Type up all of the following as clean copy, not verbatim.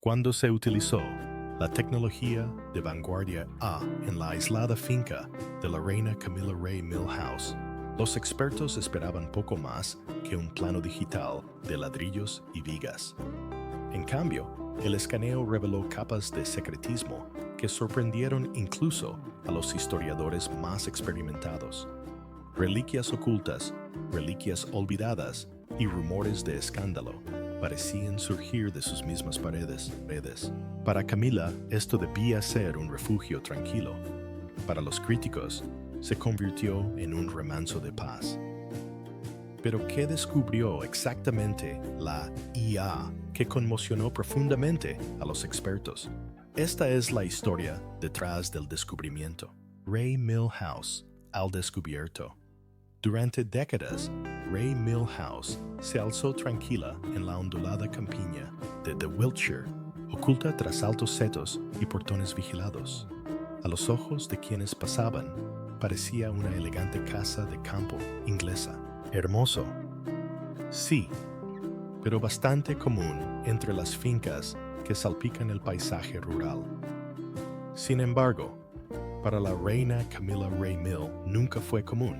Cuando se utilizó la tecnología de vanguardia en la aislada finca de la reina Camilla Ray Milhouse, los expertos esperaban poco más que un plano digital de ladrillos y vigas. En cambio, el escaneo reveló capas de secretismo que sorprendieron incluso a los historiadores más experimentados. Reliquias ocultas, reliquias olvidadas y rumores de escándalo parecían surgir de sus mismas paredes. Para Camilla, esto debía ser un refugio tranquilo. Para los críticos, se convirtió en un remanso de paz. Pero ¿qué descubrió exactamente la IA que conmocionó profundamente a los expertos? Esta es la historia detrás del descubrimiento. Ray Milhouse al descubierto. Durante décadas, Ray Milhouse se alzó tranquila en la ondulada campiña de The Wiltshire, oculta tras altos setos y portones vigilados. A los ojos de quienes pasaban, parecía una elegante casa de campo inglesa. Hermoso. Sí, pero bastante común entre las fincas que salpican el paisaje rural. Sin embargo, para la reina Camilla Ray Mill nunca fue común.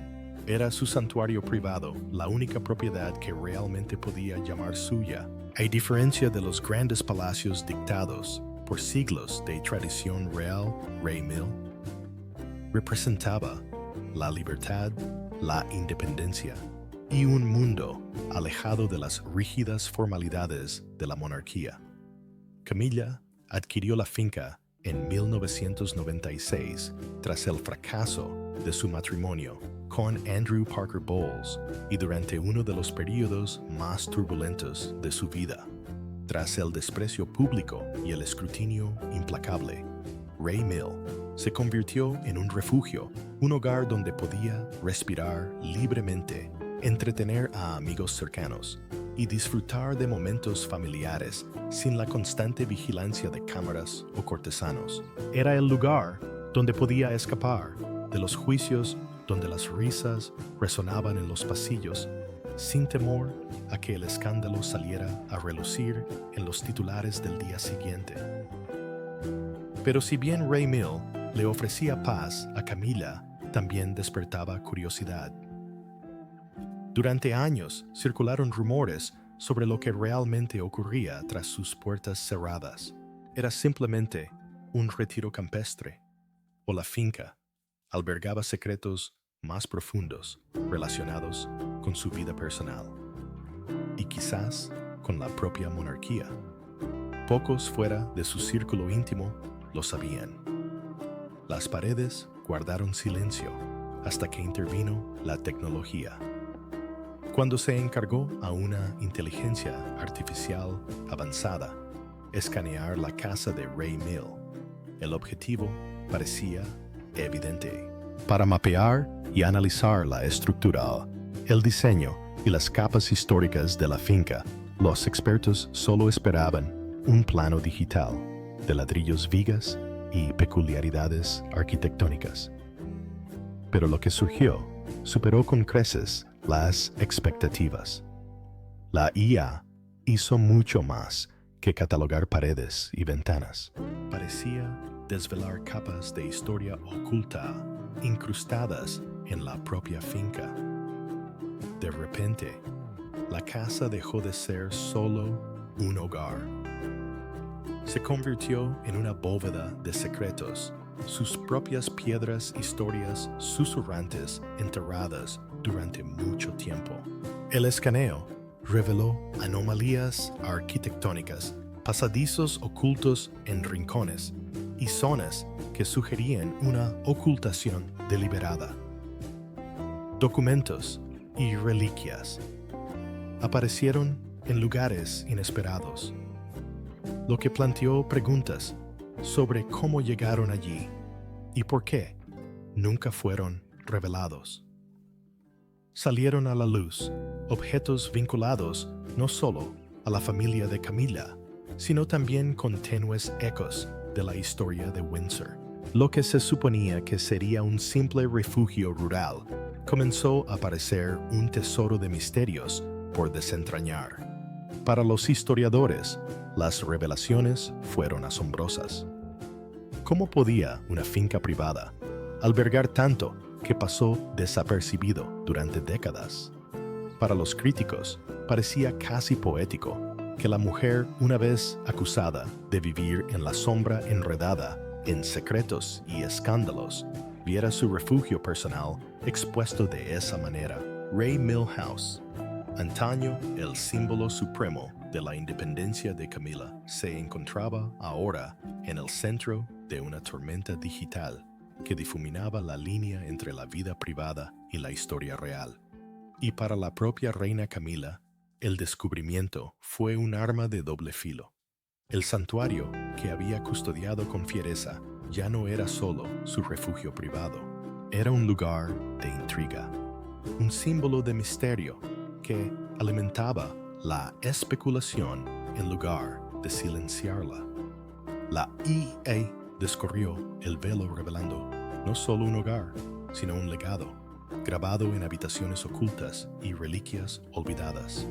Era su santuario privado, la única propiedad que realmente podía llamar suya. A diferencia de los grandes palacios dictados por siglos de tradición real, Ray Mill representaba la libertad, la independencia y un mundo alejado de las rígidas formalidades de la monarquía. Camilla adquirió la finca en 1996 tras el fracaso de su matrimonio con Andrew Parker Bowles y durante uno de los periodos más turbulentos de su vida. Tras el desprecio público y el escrutinio implacable, Ray Mill se convirtió en un refugio, un hogar donde podía respirar libremente, entretener a amigos cercanos y disfrutar de momentos familiares sin la constante vigilancia de cámaras o cortesanos. Era el lugar donde podía escapar de los juicios, donde las risas resonaban en los pasillos, sin temor a que el escándalo saliera a relucir en los titulares del día siguiente. Pero si bien Ray Mill le ofrecía paz a Camilla, también despertaba curiosidad. Durante años circularon rumores sobre lo que realmente ocurría tras sus puertas cerradas. Era simplemente un retiro campestre, o la finca albergaba secretos más profundos relacionados con su vida personal y quizás con la propia monarquía. Pocos fuera de su círculo íntimo lo sabían. Las paredes guardaron silencio hasta que intervino la tecnología. Cuando se encargó a una inteligencia artificial avanzada escanear la casa de Ray Mill, el objetivo parecía evidente. Para mapear y analizar la estructura, el diseño y las capas históricas de la finca, los expertos solo esperaban un plano digital de ladrillos, vigas y peculiaridades arquitectónicas. Pero lo que surgió superó con creces las expectativas. La IA hizo mucho más que catalogar paredes y ventanas. Parecía desvelar capas de historia oculta incrustadas en la propia finca. De repente, la casa dejó de ser solo un hogar. Se convirtió en una bóveda de secretos, sus propias piedras, historias susurrantes enterradas durante mucho tiempo. El escaneo reveló anomalías arquitectónicas, pasadizos ocultos en rincones y zonas que sugerían una ocultación deliberada. Documentos y reliquias aparecieron en lugares inesperados, lo que planteó preguntas sobre cómo llegaron allí y por qué nunca fueron revelados. Salieron a la luz objetos vinculados no solo a la familia de Camilla, sino también con tenues ecos de la historia de Windsor. Lo que se suponía que sería un simple refugio rural comenzó a aparecer un tesoro de misterios por desentrañar. Para los historiadores, las revelaciones fueron asombrosas. ¿Cómo podía una finca privada albergar tanto que pasó desapercibido durante décadas? Para los críticos, parecía casi poético que la mujer, una vez acusada de vivir en la sombra enredada en secretos y escándalos, viera su refugio personal expuesto de esa manera. Ray Milhouse, antaño el símbolo supremo de la independencia de Camila, se encontraba ahora en el centro de una tormenta digital que difuminaba la línea entre la vida privada y la historia real. Y para la propia reina Camila, el descubrimiento fue un arma de doble filo. El santuario que había custodiado con fiereza ya no era solo su refugio privado, era un lugar de intriga, un símbolo de misterio que alimentaba la especulación en lugar de silenciarla. La EA descorrió el velo revelando no solo un hogar, sino un legado, grabado en habitaciones ocultas y reliquias olvidadas.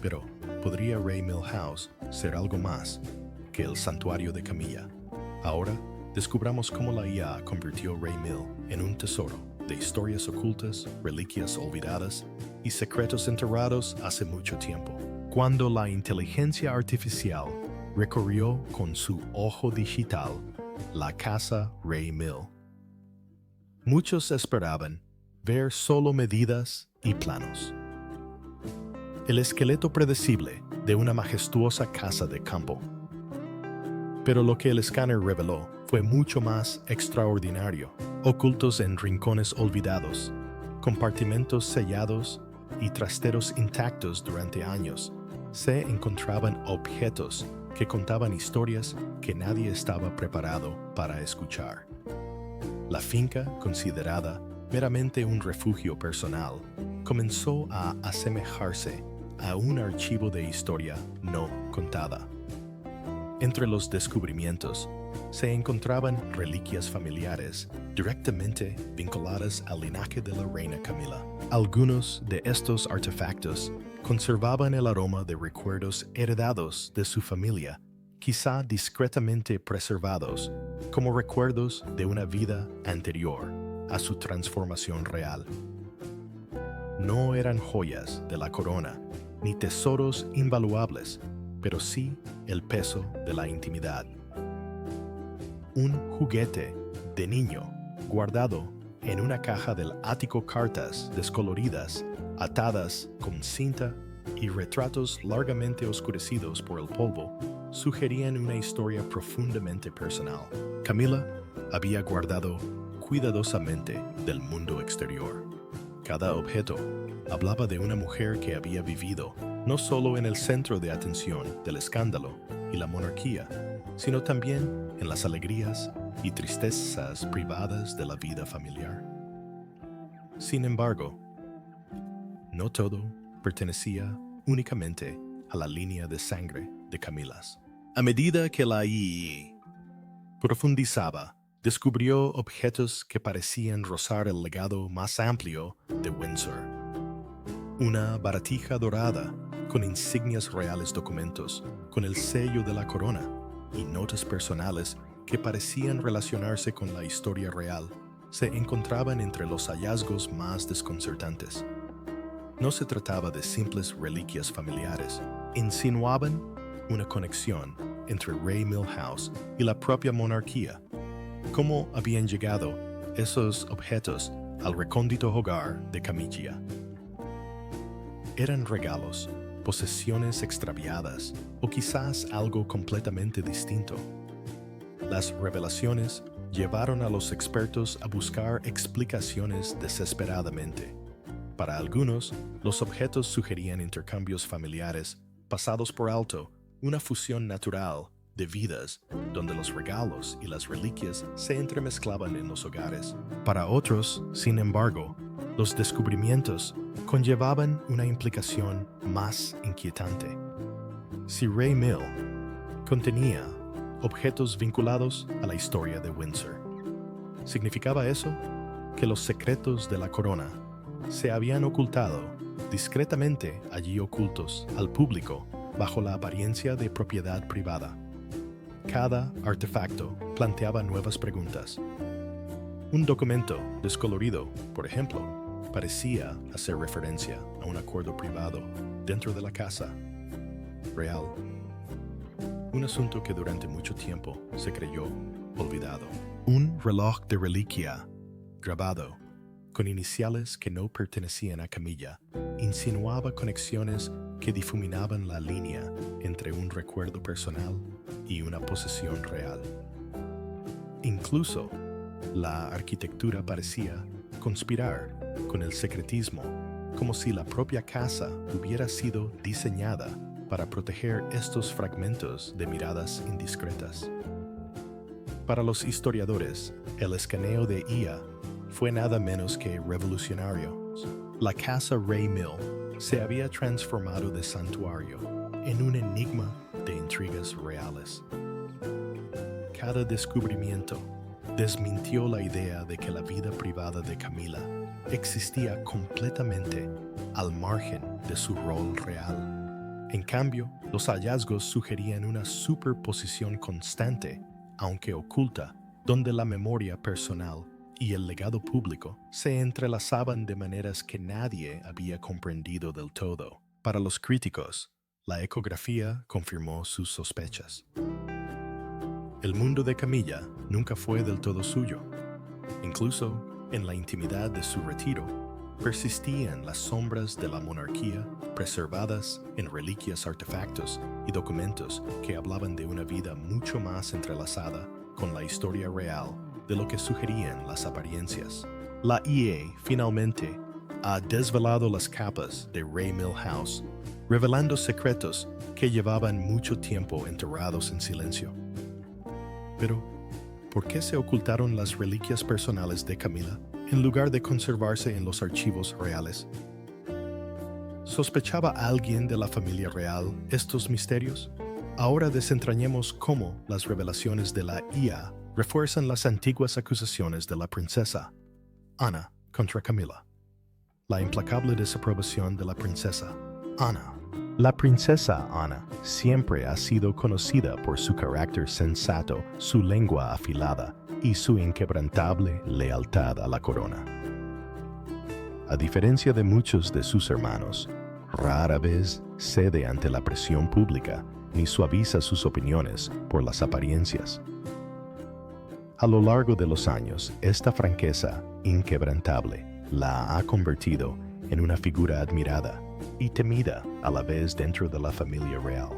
Pero, ¿podría Ray Milhouse ser algo más que el santuario de Camilla? Ahora, descubramos cómo la IA convirtió Ray Mill en un tesoro de historias ocultas, reliquias olvidadas y secretos enterrados hace mucho tiempo. Cuando la inteligencia artificial recorrió con su ojo digital la casa Ray Mill, muchos esperaban ver solo medidas y planos. El esqueleto predecible de una majestuosa casa de campo. Pero lo que el escáner reveló fue mucho más extraordinario. Ocultos en rincones olvidados, compartimentos sellados y trasteros intactos durante años, se encontraban objetos que contaban historias que nadie estaba preparado para escuchar. La finca, considerada meramente un refugio personal, comenzó a asemejarse a un archivo de historia no contada. Entre los descubrimientos se encontraban reliquias familiares directamente vinculadas al linaje de la reina Camila. Algunos de estos artefactos conservaban el aroma de recuerdos heredados de su familia, quizá discretamente preservados como recuerdos de una vida anterior a su transformación real. No eran joyas de la corona, ni tesoros invaluables, pero sí el peso de la intimidad. Un juguete de niño guardado en una caja del ático, cartas descoloridas, atadas con cinta y retratos largamente oscurecidos por el polvo, sugerían una historia profundamente personal. Camila había guardado cuidadosamente del mundo exterior. Cada objeto hablaba de una mujer que había vivido no solo en el centro de atención del escándalo y la monarquía, sino también en las alegrías y tristezas privadas de la vida familiar. Sin embargo, no todo pertenecía únicamente a la línea de sangre de Camilas. A medida que la IA profundizaba, descubrió objetos que parecían rozar el legado más amplio de Windsor. Una baratija dorada con insignias reales, documentos con el sello de la corona y notas personales que parecían relacionarse con la historia real se encontraban entre los hallazgos más desconcertantes. No se trataba de simples reliquias familiares, insinuaban una conexión entre Ray Milhouse y la propia monarquía. ¿Cómo habían llegado esos objetos al recóndito hogar de Camilla? ¿Eran regalos, posesiones extraviadas o quizás algo completamente distinto? Las revelaciones llevaron a los expertos a buscar explicaciones desesperadamente. Para algunos, los objetos sugerían intercambios familiares pasados por alto, una fusión natural de vidas donde los regalos y las reliquias se entremezclaban en los hogares. Para otros, sin embargo, los descubrimientos conllevaban una implicación más inquietante. Si Ray Mill contenía objetos vinculados a la historia de Windsor, ¿significaba eso que los secretos de la corona se habían ocultado discretamente allí ocultos al público bajo la apariencia de propiedad privada. Cada artefacto planteaba nuevas preguntas. Un documento descolorido, por ejemplo, parecía hacer referencia a un acuerdo privado dentro de la casa real. Un asunto que durante mucho tiempo se creyó olvidado. Un reloj de reliquia grabado con iniciales que no pertenecían a Camilla insinuaba conexiones que difuminaban la línea entre un recuerdo personal y una posesión real. Incluso, la arquitectura parecía conspirar con el secretismo, como si la propia casa hubiera sido diseñada para proteger estos fragmentos de miradas indiscretas. Para los historiadores, el escaneo de IA fue nada menos que revolucionario. La casa Ray Mill se había transformado de santuario en un enigma de intrigas reales. Cada descubrimiento desmintió la idea de que la vida privada de Camila existía completamente al margen de su rol real. En cambio, los hallazgos sugerían una superposición constante, aunque oculta, donde la memoria personal y el legado público se entrelazaban de maneras que nadie había comprendido del todo. Para los críticos, la ecografía confirmó sus sospechas. El mundo de Camilla nunca fue del todo suyo. Incluso, en la intimidad de su retiro, persistían las sombras de la monarquía preservadas en reliquias, artefactos y documentos que hablaban de una vida mucho más entrelazada con la historia real de lo que sugerían las apariencias. La IA finalmente ha desvelado las capas de Ray Mill House, revelando secretos que llevaban mucho tiempo enterrados en silencio. Pero, ¿por qué se ocultaron las reliquias personales de Camila en lugar de conservarse en los archivos reales? ¿Sospechaba alguien de la familia real estos misterios? Ahora desentrañemos cómo las revelaciones de la IA refuerzan las antiguas acusaciones de la princesa Ana contra Camila. La implacable desaprobación de la princesa Ana. La princesa Ana siempre ha sido conocida por su carácter sensato, su lengua afilada y su inquebrantable lealtad a la corona. A diferencia de muchos de sus hermanos, rara vez cede ante la presión pública ni suaviza sus opiniones por las apariencias. A lo largo de los años, esta franqueza inquebrantable la ha convertido en una figura admirada y temida a la vez dentro de la familia real.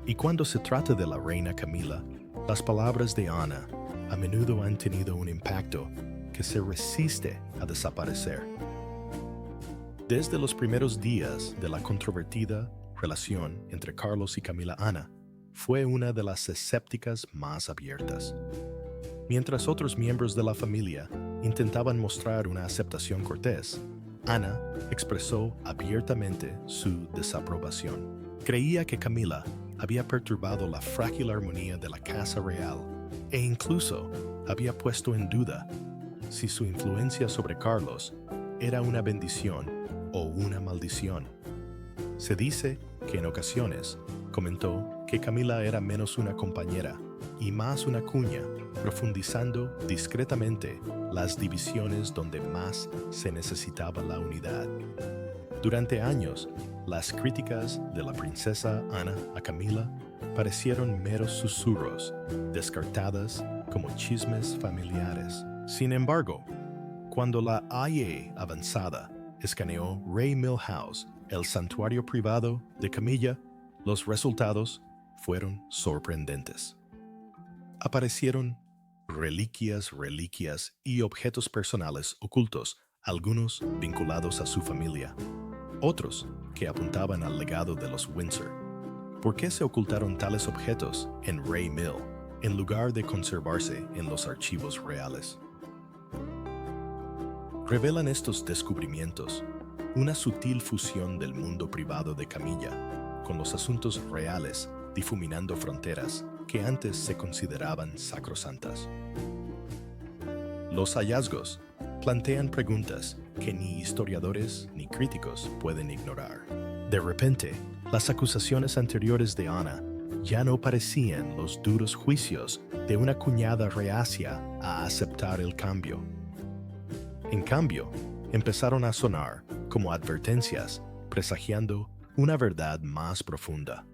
Y cuando se trata de la reina Camila, las palabras de Ana a menudo han tenido un impacto que se resiste a desaparecer. Desde los primeros días de la controvertida relación entre Carlos y Camila, Ana fue una de las escépticas más abiertas. Mientras otros miembros de la familia intentaban mostrar una aceptación cortés, Ana expresó abiertamente su desaprobación. Creía que Camila había perturbado la frágil armonía de la casa real e incluso había puesto en duda si su influencia sobre Carlos era una bendición o una maldición. Se dice que en ocasiones comentó que Camila era menos una compañera y más una cuña, profundizando discretamente las divisiones donde más se necesitaba la unidad. Durante años, las críticas de la princesa Ana a Camila parecieron meros susurros, descartadas como chismes familiares. Sin embargo, cuando la IA avanzada escaneó Ray Mill House, el santuario privado de Camilla, los resultados fueron sorprendentes. Aparecieron reliquias y objetos personales ocultos, algunos vinculados a su familia, otros que apuntaban al legado de los Windsor. ¿Por qué se ocultaron tales objetos en Ray Mill en lugar de conservarse en los archivos reales? Revelan estos descubrimientos una sutil fusión del mundo privado de Camilla con los asuntos reales, difuminando fronteras que antes se consideraban sacrosantas. Los hallazgos plantean preguntas que ni historiadores ni críticos pueden ignorar. De repente, las acusaciones anteriores de Ana ya no parecían los duros juicios de una cuñada reacia a aceptar el cambio. En cambio, empezaron a sonar como advertencias, presagiando una verdad más profunda.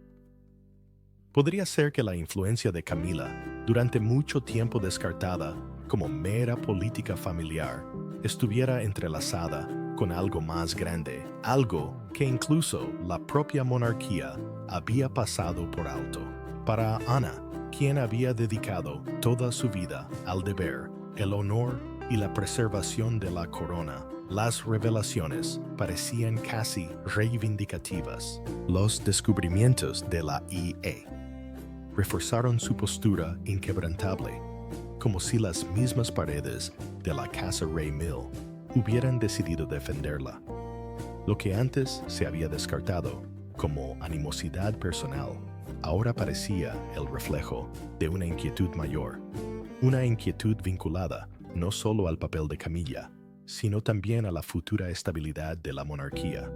Podría ser que la influencia de Camila, durante mucho tiempo descartada como mera política familiar, estuviera entrelazada con algo más grande, algo que incluso la propia monarquía había pasado por alto. Para Ana, quien había dedicado toda su vida al deber, el honor y la preservación de la corona, las revelaciones parecían casi reivindicativas. Los descubrimientos de la IA reforzaron su postura inquebrantable, como si las mismas paredes de la casa Ray Mill hubieran decidido defenderla. Lo que antes se había descartado como animosidad personal, ahora parecía el reflejo de una inquietud mayor, una inquietud vinculada no solo al papel de Camilla, sino también a la futura estabilidad de la monarquía.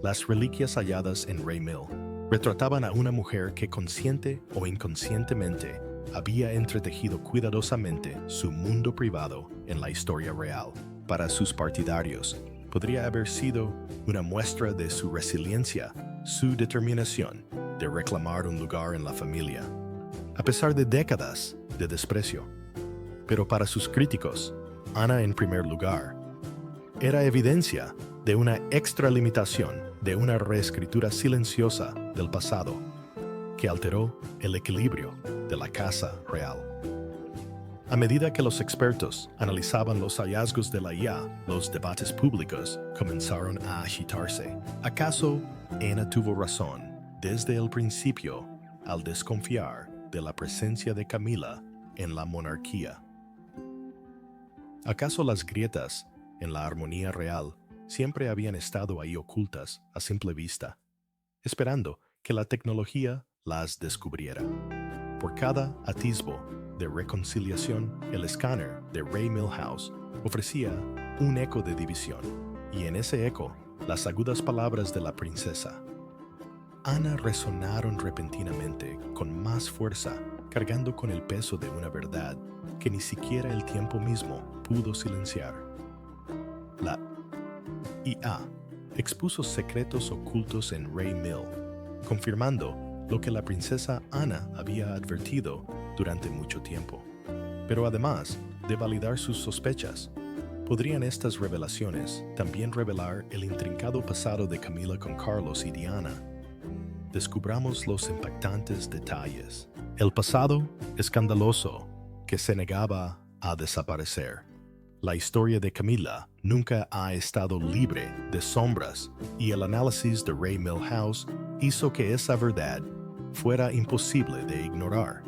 Las reliquias halladas en Ray Mill retrataban a una mujer que consciente o inconscientemente había entretejido cuidadosamente su mundo privado en la historia real. Para sus partidarios, podría haber sido una muestra de su resiliencia, su determinación de reclamar un lugar en la familia, a pesar de décadas de desprecio. Pero para sus críticos, Ana en primer lugar, era evidencia de una extralimitación, de una reescritura silenciosa del pasado, que alteró el equilibrio de la Casa Real. A medida que los expertos analizaban los hallazgos de la IA, los debates públicos comenzaron a agitarse. ¿Acaso Ana tuvo razón desde el principio al desconfiar de la presencia de Camila en la monarquía? ¿Acaso las grietas en la armonía real siempre habían estado ahí ocultas a simple vista, esperando que la tecnología las descubriera? Por cada atisbo de reconciliación, el escáner de Ray Mill House ofrecía un eco de división, y en ese eco, las agudas palabras de la princesa Ana resonaron repentinamente con más fuerza, cargando con el peso de una verdad que ni siquiera el tiempo mismo pudo silenciar. La IA expuso secretos ocultos en Ray Mill, confirmando lo que la princesa Ana había advertido durante mucho tiempo. Pero además de validar sus sospechas, ¿podrían estas revelaciones también revelar el intrincado pasado de Camila con Carlos y Diana? Descubramos los impactantes detalles. El pasado escandaloso que se negaba a desaparecer. La historia de Camila nunca ha estado libre de sombras, y el análisis de Ray Mill House hizo que esa verdad fuera imposible de ignorar.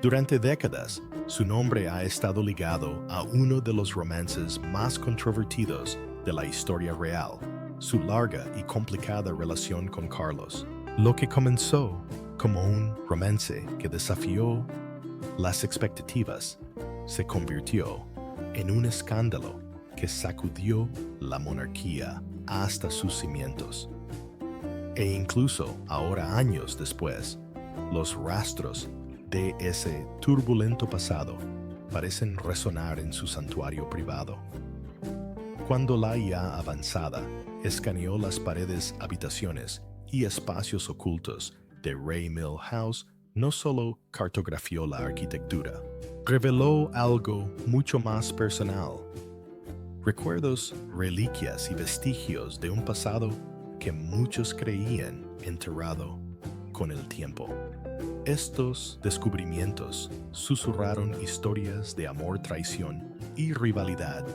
Durante décadas, su nombre ha estado ligado a uno de los romances más controvertidos de la historia real, su larga y complicada relación con Carlos. Lo que comenzó como un romance que desafió las expectativas se convirtió en un escándalo que sacudió la monarquía hasta sus cimientos. E incluso ahora, años después, los rastros de ese turbulento pasado parecen resonar en su santuario privado. Cuando la IA avanzada escaneó las paredes, habitaciones y espacios ocultos de Ray Mill House, no solo cartografió la arquitectura, reveló algo mucho más personal. Recuerdos, reliquias y vestigios de un pasado que muchos creían enterrado con el tiempo. Estos descubrimientos susurraron historias de amor, traición y rivalidad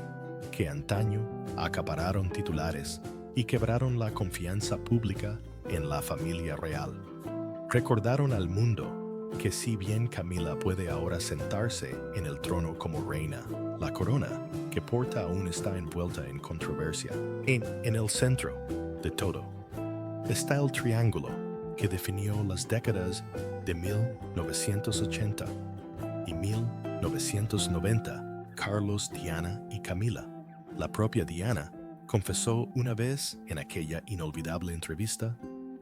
que antaño acapararon titulares y quebraron la confianza pública en la familia real. Recordaron al mundo que si bien Camila puede ahora sentarse en el trono como reina, la corona que porta aún está envuelta en controversia. En el centro de todo está el triángulo que definió las décadas de 1980 y 1990, Carlos, Diana y Camila. La propia Diana Confesó una vez en aquella inolvidable entrevista: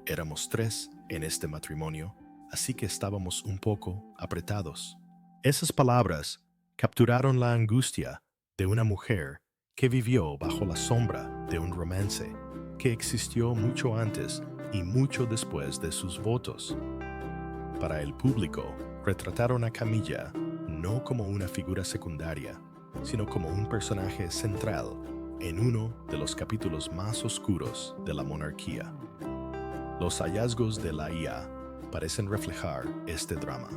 éramos 3 en este matrimonio, así que estábamos un poco apretados. Esas palabras capturaron la angustia de una mujer que vivió bajo la sombra de un romance que existió mucho antes y mucho después de sus votos. Para el público, retrataron a Camilla no como una figura secundaria, sino como un personaje central en uno de los capítulos más oscuros de la monarquía. Los hallazgos de la IA parecen reflejar este drama.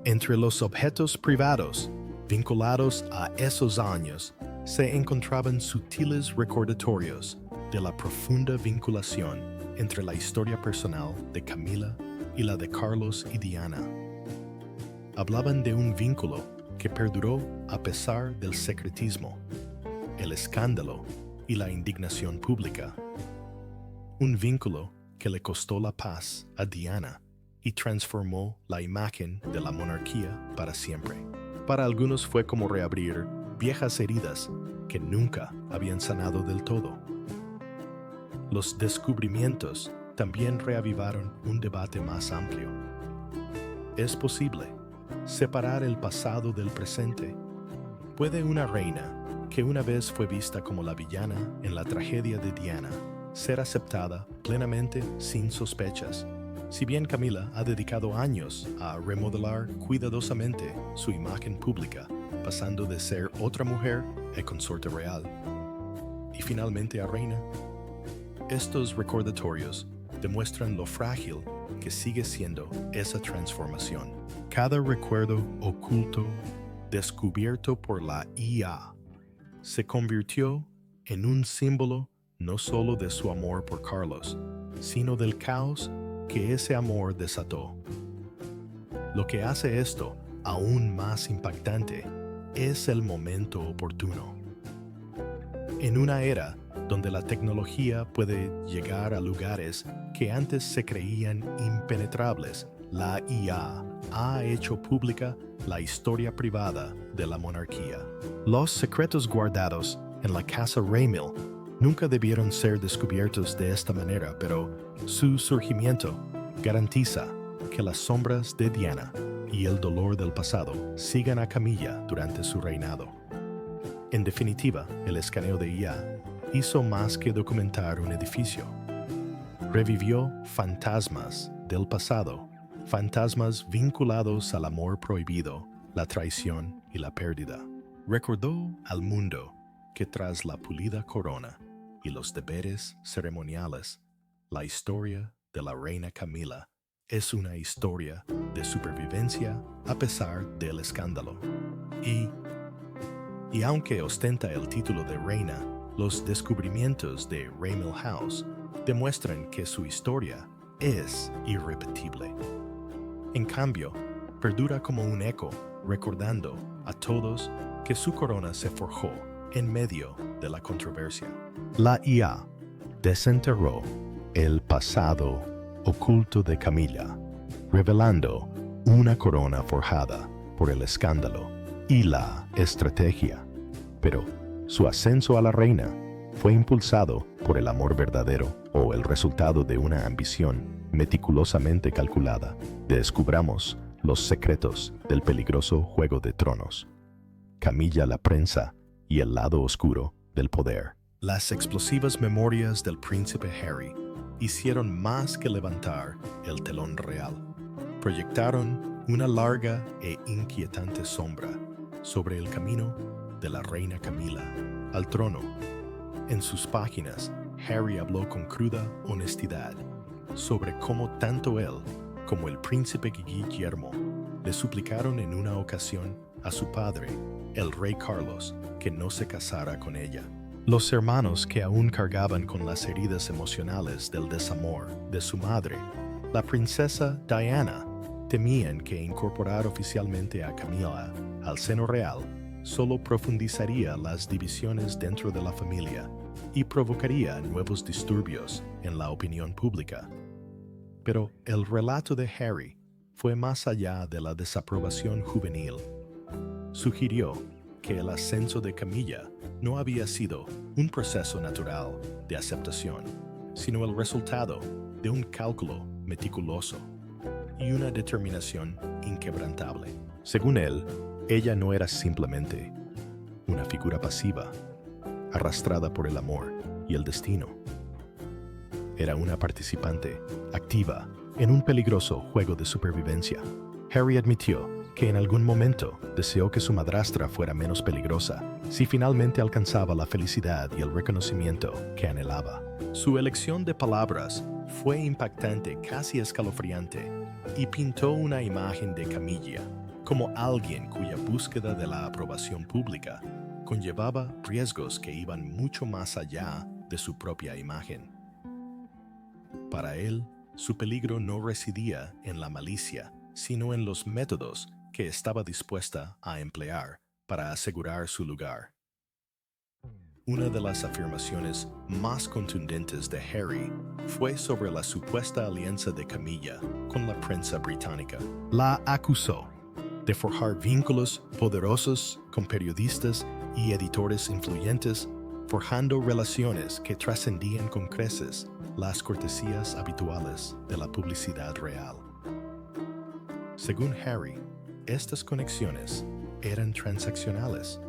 Entre los objetos privados vinculados a esos años se encontraban sutiles recordatorios de la profunda vinculación entre la historia personal de Camila y la de Carlos y Diana. Hablaban de un vínculo que perduró a pesar del secretismo, el escándalo y la indignación pública. Un vínculo que le costó la paz a Diana y transformó la imagen de la monarquía para siempre. Para algunos fue como reabrir viejas heridas que nunca habían sanado del todo. Los descubrimientos también reavivaron un debate más amplio. ¿Es posible separar el pasado del presente? ¿Puede una reina, que una vez fue vista como la villana en la tragedia de Diana, ser aceptada plenamente sin sospechas? Si bien Camila ha dedicado años a remodelar cuidadosamente su imagen pública, pasando de ser otra mujer a consorte real y finalmente a reina, estos recordatorios demuestran lo frágil que sigue siendo esa transformación. Cada recuerdo oculto descubierto por la IA se convirtió en un símbolo no solo de su amor por Carlos, sino del caos que ese amor desató. Lo que hace esto aún más impactante es el momento oportuno. En una era donde la tecnología puede llegar a lugares que antes se creían impenetrables, la IA ha hecho pública la historia privada de la monarquía. Los secretos guardados en la casa Ramil nunca debieron ser descubiertos de esta manera, pero su surgimiento garantiza que las sombras de Diana y el dolor del pasado sigan a Camilla durante su reinado. En definitiva, el escaneo de IA hizo más que documentar un edificio. Revivió fantasmas del pasado, fantasmas vinculados al amor prohibido, la traición y la pérdida. Recordó al mundo que tras la pulida corona y los deberes ceremoniales, la historia de la reina Camila es una historia de supervivencia a pesar del escándalo. Y aunque ostenta el título de reina, los descubrimientos de Ramil House demuestran que su historia es irrepetible. En cambio, perdura como un eco, recordando a todos que su corona se forjó en medio de la controversia. La IA desenterró el pasado oculto de Camilla, revelando una corona forjada por el escándalo y la estrategia. Pero su ascenso a la reina fue impulsado por el amor verdadero o el resultado de una ambición meticulosamente calculada. Descubramos los secretos del peligroso Juego de Tronos. Camilla la prensa y el lado oscuro del poder. Las explosivas memorias del príncipe Harry hicieron más que levantar el telón real. Proyectaron una larga e inquietante sombra sobre el camino de la reina Camila al trono. En sus páginas, Harry habló con cruda honestidad sobre cómo tanto él como el príncipe Guillermo le suplicaron en una ocasión a su padre, el rey Carlos, que no se casara con ella. Los hermanos que aún cargaban con las heridas emocionales del desamor de su madre, la princesa Diana, temían que incorporar oficialmente a Camila al seno real solo profundizaría las divisiones dentro de la familia y provocaría nuevos disturbios en la opinión pública. Pero el relato de Harry fue más allá de la desaprobación juvenil. Sugirió que el ascenso de Camilla no había sido un proceso natural de aceptación, sino el resultado de un cálculo meticuloso y una determinación inquebrantable. Según él, ella no era simplemente una figura pasiva, arrastrada por el amor y el destino. Era una participante activa en un peligroso juego de supervivencia. Harry admitió que en algún momento deseó que su madrastra fuera menos peligrosa si finalmente alcanzaba la felicidad y el reconocimiento que anhelaba. Su elección de palabras fue impactante, casi escalofriante, y pintó una imagen de Camilla como alguien cuya búsqueda de la aprobación pública conllevaba riesgos que iban mucho más allá de su propia imagen. Para él, su peligro no residía en la malicia, sino en los métodos que estaba dispuesta a emplear para asegurar su lugar. Una de las afirmaciones más contundentes de Harry fue sobre la supuesta alianza de Camilla con la prensa británica. La acusó de forjar vínculos poderosos con periodistas y editores influyentes, forjando relaciones que trascendían con creces las cortesías habituales de la publicidad real. Según Harry, estas conexiones eran transaccionales.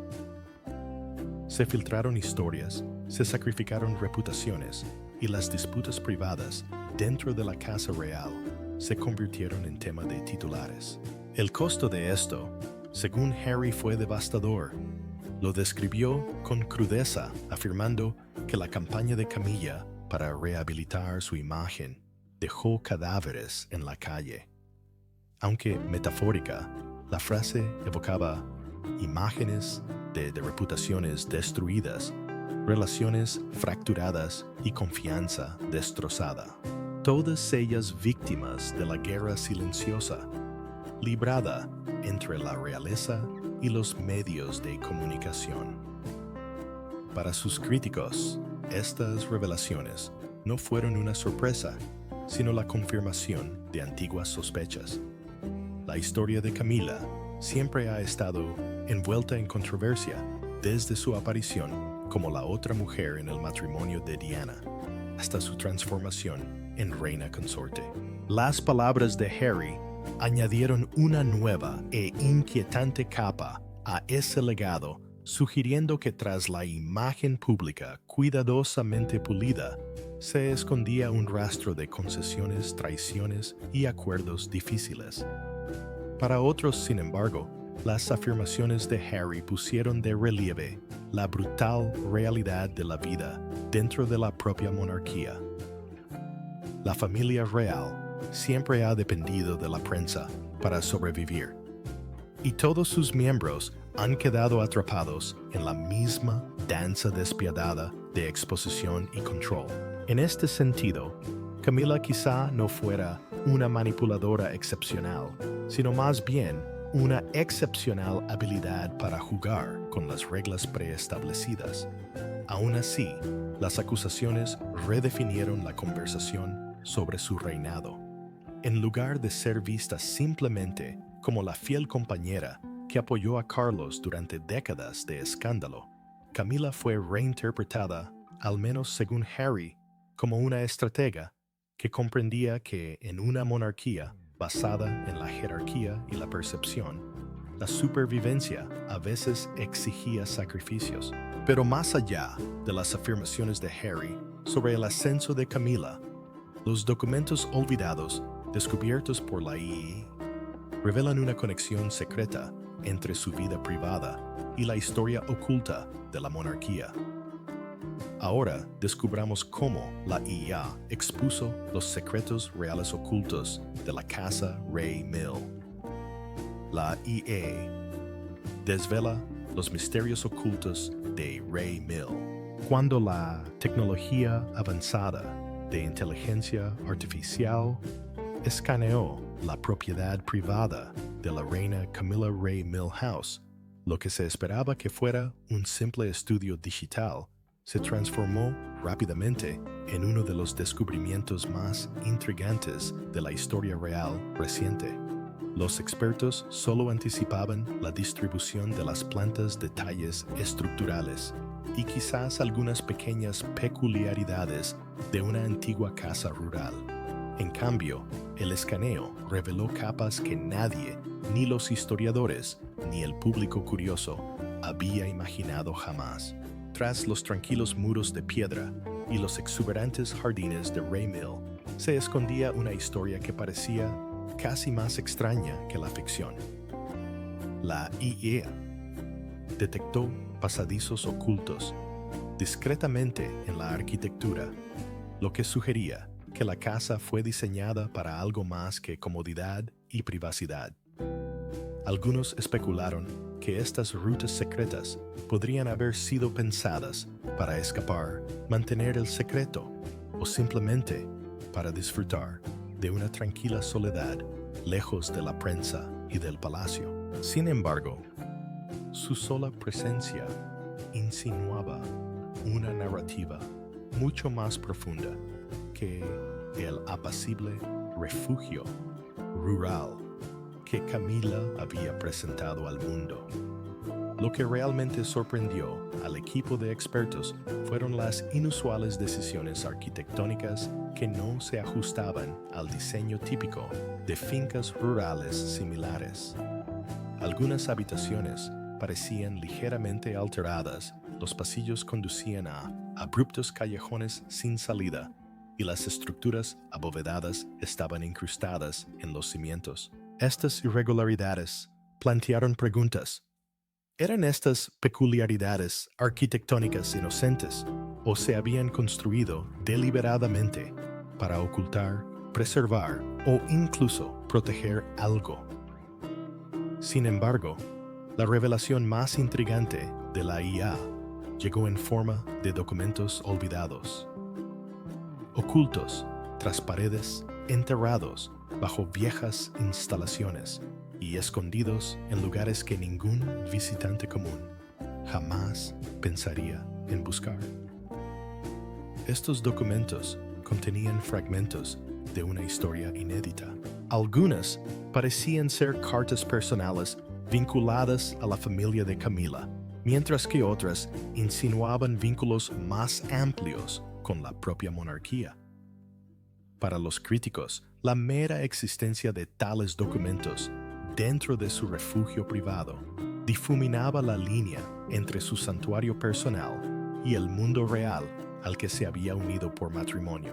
Se filtraron historias, se sacrificaron reputaciones y las disputas privadas dentro de la Casa Real se convirtieron en tema de titulares. El costo de esto, según Harry, fue devastador. Lo describió con crudeza, afirmando que la campaña de Camilla para rehabilitar su imagen dejó cadáveres en la calle. Aunque metafórica, la frase evocaba imágenes de reputaciones destruidas, relaciones fracturadas y confianza destrozada. Todas ellas víctimas de la guerra silenciosa, librada entre la realeza y los medios de comunicación. Para sus críticos, estas revelaciones no fueron una sorpresa, sino la confirmación de antiguas sospechas. La historia de Camila siempre ha estado envuelta en controversia desde su aparición como la otra mujer en el matrimonio de Diana, hasta su transformación en reina consorte. Las palabras de Harry añadieron una nueva e inquietante capa a ese legado, sugiriendo que tras la imagen pública cuidadosamente pulida, se escondía un rastro de concesiones, traiciones y acuerdos difíciles. Para otros, sin embargo, las afirmaciones de Harry pusieron de relieve la brutal realidad de la vida dentro de la propia monarquía. La familia real siempre ha dependido de la prensa para sobrevivir, y todos sus miembros han quedado atrapados en la misma danza despiadada de exposición y control. En este sentido, Camila quizá no fuera una manipuladora excepcional, sino más bien una excepcional habilidad para jugar con las reglas preestablecidas. Aún así, las acusaciones redefinieron la conversación sobre su reinado. En lugar de ser vista simplemente como la fiel compañera que apoyó a Carlos durante décadas de escándalo, Camila fue reinterpretada, al menos según Harry, como una estratega que comprendía que en una monarquía basada en la jerarquía y la percepción, la supervivencia a veces exigía sacrificios. Pero más allá de las afirmaciones de Harry sobre el ascenso de Camila, los documentos olvidados descubiertos por la IE revelan una conexión secreta entre su vida privada y la historia oculta de la monarquía. Ahora descubramos cómo la IA expuso los secretos reales ocultos de la Casa Ray Mill. La IA desvela los misterios ocultos de Ray Mill. Cuando la tecnología avanzada de inteligencia artificial escaneó la propiedad privada de la reina Camilla Ray Milhouse, lo que se esperaba que fuera un simple estudio digital se transformó rápidamente en uno de los descubrimientos más intrigantes de la historia real reciente. Los expertos solo anticipaban la distribución de las plantas, detalles estructurales y quizás algunas pequeñas peculiaridades de una antigua casa rural. En cambio, el escaneo reveló capas que nadie, ni los historiadores, ni el público curioso, había imaginado jamás. Tras los tranquilos muros de piedra y los exuberantes jardines de Ray Mill, se escondía una historia que parecía casi más extraña que la ficción. La IA detectó pasadizos ocultos discretamente en la arquitectura, lo que sugería que la casa fue diseñada para algo más que comodidad y privacidad. Algunos especularon que estas rutas secretas podrían haber sido pensadas para escapar, mantener el secreto o simplemente para disfrutar de una tranquila soledad lejos de la prensa y del palacio. Sin embargo, su sola presencia insinuaba una narrativa mucho más profunda que el apacible refugio rural que Camila había presentado al mundo. Lo que realmente sorprendió al equipo de expertos fueron las inusuales decisiones arquitectónicas que no se ajustaban al diseño típico de fincas rurales similares. Algunas habitaciones parecían ligeramente alteradas, los pasillos conducían a abruptos callejones sin salida y las estructuras abovedadas estaban incrustadas en los cimientos. Estas irregularidades plantearon preguntas. ¿Eran estas peculiaridades arquitectónicas inocentes o se habían construido deliberadamente para ocultar, preservar o incluso proteger algo? Sin embargo, la revelación más intrigante de la IA llegó en forma de documentos olvidados, ocultos tras paredes, enterrados bajo viejas instalaciones y escondidos en lugares que ningún visitante común jamás pensaría en buscar. Estos documentos contenían fragmentos de una historia inédita. Algunas parecían ser cartas personales vinculadas a la familia de Camila, mientras que otras insinuaban vínculos más amplios con la propia monarquía. Para los críticos, la mera existencia de tales documentos dentro de su refugio privado difuminaba la línea entre su santuario personal y el mundo real al que se había unido por matrimonio.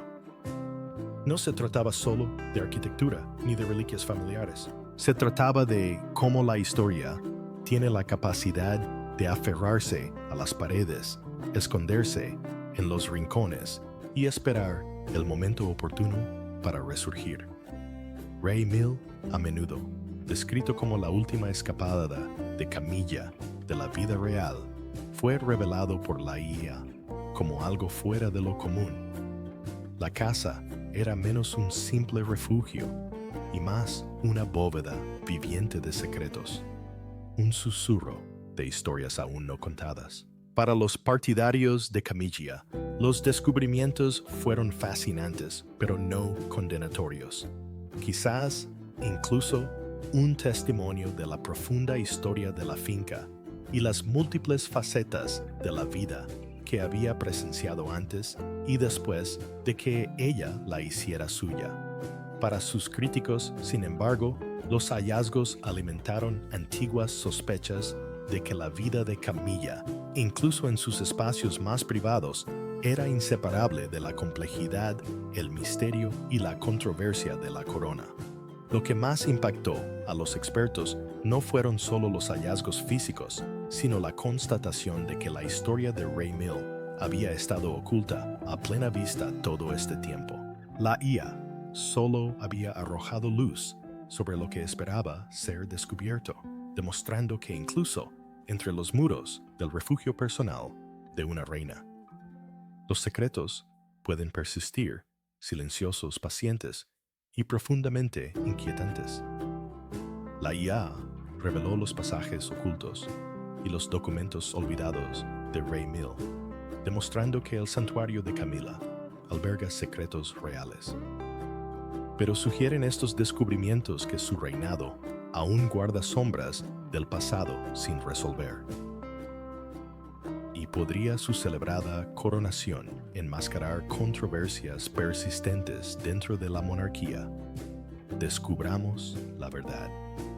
No se trataba solo de arquitectura ni de reliquias familiares. Se trataba de cómo la historia tiene la capacidad de aferrarse a las paredes, esconderse en los rincones y esperar el momento oportuno para resurgir. Ray Mill, a menudo descrito como la última escapada de Camilla de la vida real, fue revelado por la IA como algo fuera de lo común. La casa era menos un simple refugio y más una bóveda viviente de secretos, un susurro de historias aún no contadas. Para los partidarios de Camilla, los descubrimientos fueron fascinantes, pero no condenatorios. Quizás incluso un testimonio de la profunda historia de la finca y las múltiples facetas de la vida que había presenciado antes y después de que ella la hiciera suya. Para sus críticos, sin embargo, los hallazgos alimentaron antiguas sospechas de que la vida de Camilla, incluso en sus espacios más privados, era inseparable de la complejidad, el misterio y la controversia de la corona. Lo que más impactó a los expertos no fueron solo los hallazgos físicos, sino la constatación de que la historia de Ray Mill había estado oculta a plena vista todo este tiempo. La IA solo había arrojado luz sobre lo que esperaba ser descubierto, demostrando que incluso entre los muros del refugio personal de una reina, los secretos pueden persistir, silenciosos, pacientes y profundamente inquietantes. La IA reveló los pasajes ocultos y los documentos olvidados de Ray Mill, demostrando que el santuario de Camila alberga secretos reales. Pero sugieren estos descubrimientos que su reinado aún guarda sombras del pasado sin resolver. Y podría su celebrada coronación enmascarar controversias persistentes dentro de la monarquía. Descubramos la verdad.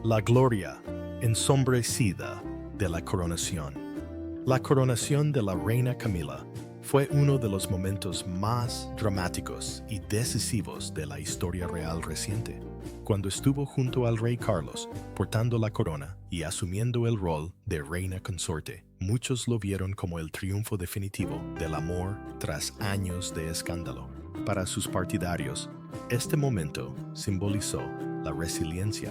La gloria ensombrecida de la coronación. La coronación de la reina Camila fue uno de los momentos más dramáticos y decisivos de la historia real reciente. Cuando estuvo junto al rey Carlos, portando la corona y asumiendo el rol de reina consorte, muchos lo vieron como el triunfo definitivo del amor tras años de escándalo. Para sus partidarios, este momento simbolizó la resiliencia,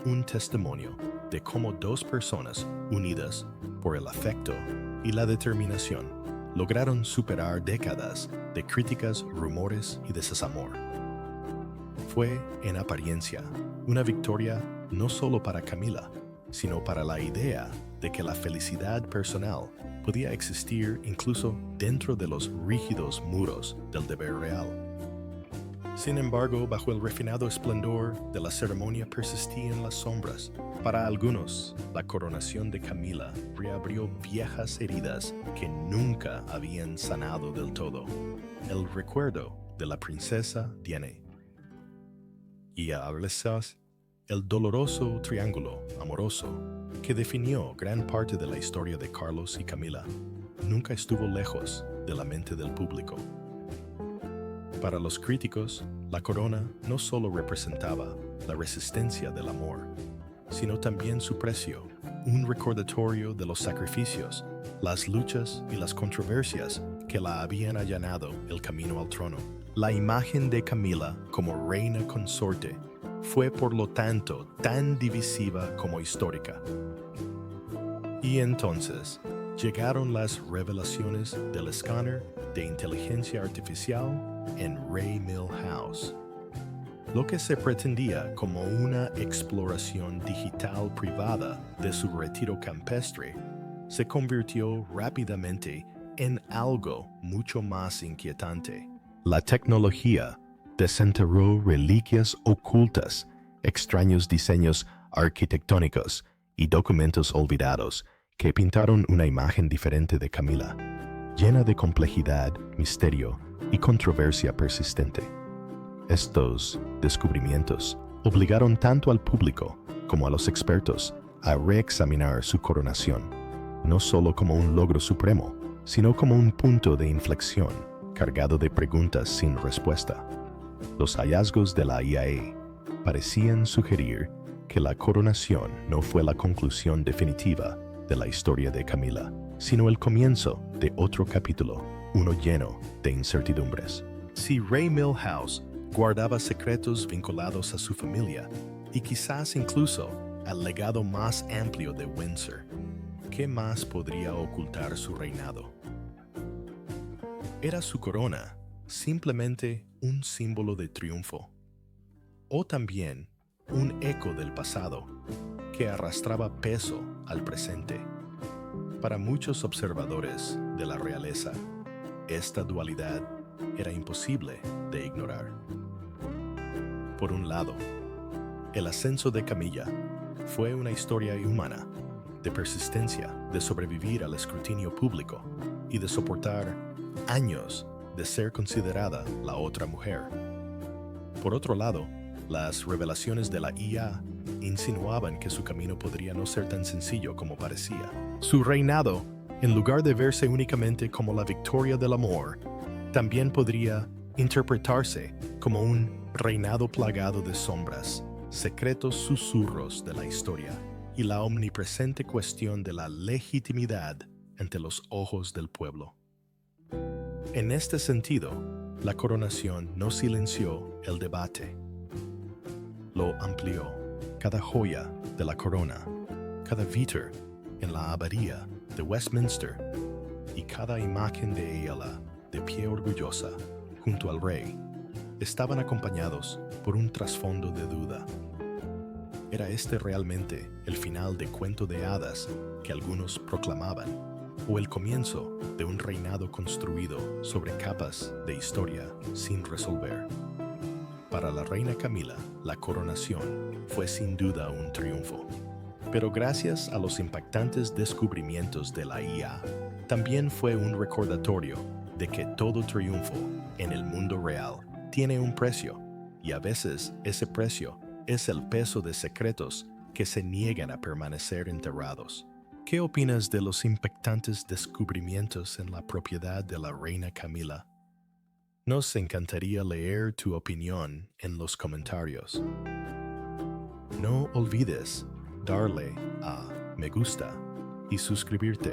un testimonio de cómo dos personas unidas por el afecto y la determinación lograron superar décadas de críticas, rumores y desamor. Fue, en apariencia, una victoria no solo para Camila, sino para la idea de que la felicidad personal podía existir incluso dentro de los rígidos muros del deber real. Sin embargo, bajo el refinado esplendor de la ceremonia persistían las sombras. Para algunos, la coronación de Camila reabrió viejas heridas que nunca habían sanado del todo. El recuerdo de la princesa Diana. Y a veces, el doloroso triángulo amoroso que definió gran parte de la historia de Carlos y Camila nunca estuvo lejos de la mente del público. Para los críticos, la corona no solo representaba la resistencia del amor, sino también su precio, un recordatorio de los sacrificios, las luchas y las controversias que la habían allanado el camino al trono. La imagen de Camila como reina consorte fue por lo tanto tan divisiva como histórica. Y entonces llegaron las revelaciones del escáner de inteligencia artificial en Ray Milhouse. Lo que se pretendía como una exploración digital privada de su retiro campestre se convirtió rápidamente en algo mucho más inquietante. La tecnología desenterró reliquias ocultas, extraños diseños arquitectónicos y documentos olvidados que pintaron una imagen diferente de Camila, llena de complejidad, misterio y controversia persistente. Estos descubrimientos obligaron tanto al público como a los expertos a reexaminar su coronación, no solo como un logro supremo, sino como un punto de inflexión cargado de preguntas sin respuesta. Los hallazgos de la IA parecían sugerir que la coronación no fue la conclusión definitiva de la historia de Camila, sino el comienzo de otro capítulo, uno lleno de incertidumbres. Si Ray Milhouse guardaba secretos vinculados a su familia y quizás incluso al legado más amplio de Windsor, ¿qué más podría ocultar su reinado? ¿Era su corona simplemente un símbolo de triunfo? ¿O también un eco del pasado que arrastraba peso al presente? Para muchos observadores de la realeza, esta dualidad era imposible de ignorar. Por un lado, el ascenso de Camila fue una historia humana, de persistencia, de sobrevivir al escrutinio público y de soportar años de ser considerada la otra mujer. Por otro lado, las revelaciones de la IA insinuaban que su camino podría no ser tan sencillo como parecía. Su reinado, en lugar de verse únicamente como la victoria del amor, también podría interpretarse como un reinado plagado de sombras, secretos susurros de la historia y la omnipresente cuestión de la legitimidad ante los ojos del pueblo. En este sentido, la coronación no silenció el debate. Lo amplió. Cada joya de la corona, cada vitre en la abadía de Westminster y cada imagen de ella de pie orgullosa junto al rey estaban acompañados por un trasfondo de duda. ¿Era este realmente el final de cuento de hadas que algunos proclamaban, o el comienzo de un reinado construido sobre capas de historia sin resolver? Para la reina Camila, la coronación fue sin duda un triunfo. Pero gracias a los impactantes descubrimientos de la IA, también fue un recordatorio de que todo triunfo en el mundo real tiene un precio, y a veces ese precio es el peso de secretos que se niegan a permanecer enterrados. ¿Qué opinas de los impactantes descubrimientos en la propiedad de la reina Camila? Nos encantaría leer tu opinión en los comentarios. No olvides darle a me gusta y suscribirte.